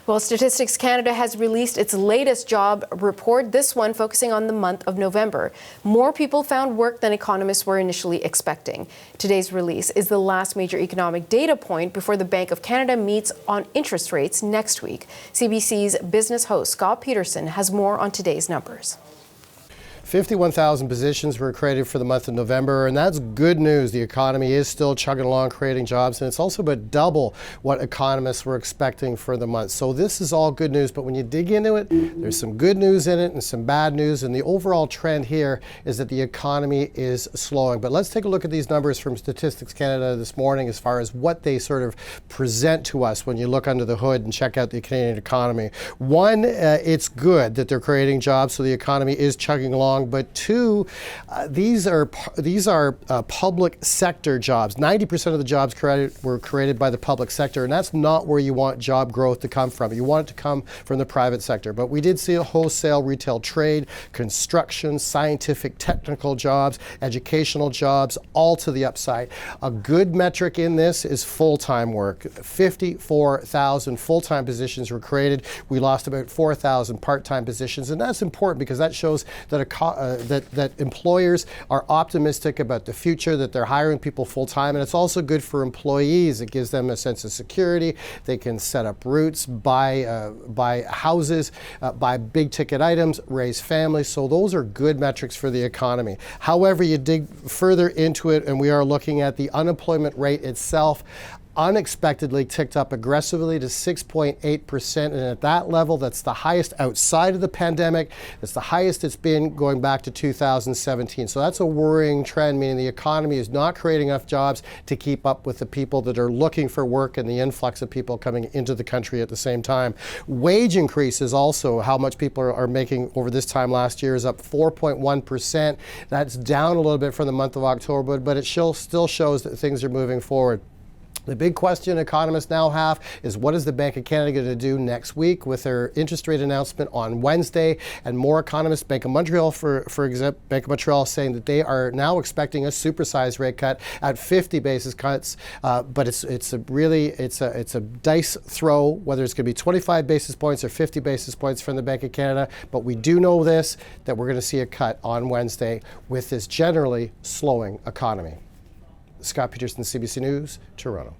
Well, Statistics Canada has released its latest job report, this one focusing on the month of November. More people found work than economists were initially expecting. Today's release is the last major economic data point before the Bank of Canada meets on interest rates next week. CBC's business host Scott Peterson has more on today's numbers. 51,000 positions were created for the month of November, and that's good news. The economy is still chugging along, creating jobs, and it's also about double what economists were expecting for the month. So this is all good news, but when you dig into it, there's some good news in it and some bad news, and the overall trend here is that the economy is slowing. But let's take a look at these numbers from Statistics Canada this morning as far as what they sort of present to us when you look under the hood and check out the Canadian economy. One, it's good that they're creating jobs, so the economy is chugging along. But two, these are public sector jobs. 90% of the jobs were created by the public sector, and that's not where you want job growth to come from. You want it to come from the private sector. But we did see a wholesale retail trade, construction, scientific, technical jobs, educational jobs, all to the upside. A good metric in this is full-time work. 54,000 full-time positions were created. We lost about 4,000 part-time positions, and that's important because that shows that that employers are optimistic about the future, that they're hiring people full-time, and it's also good for employees. It gives them a sense of security. They can set up roots, buy houses, buy big-ticket items, raise families, so those are good metrics for the economy. However, you dig further into it, and we are looking at the unemployment rate itself, unexpectedly ticked up aggressively to 6.8%, and at that level, that's the highest outside of the pandemic. It's the highest it's been going back to 2017. So that's a worrying trend, meaning the economy is not creating enough jobs to keep up with the people that are looking for work and the influx of people coming into the country at the same time. Wage increases also, how much people are making over this time last year is up 4.1%. That's down a little bit from the month of October, but it still shows that things are moving forward. The big question economists now have is what is the Bank of Canada going to do next week with their interest rate announcement on Wednesday? And more economists, Bank of Montreal, for example, Bank of Montreal saying that they are now expecting a supersized rate cut at 50 basis cuts. But it's a dice throw whether it's going to be 25 basis points or 50 basis points from the Bank of Canada. But we do know this, that we're going to see a cut on Wednesday with this generally slowing economy. Scott Peterson, CBC News, Toronto.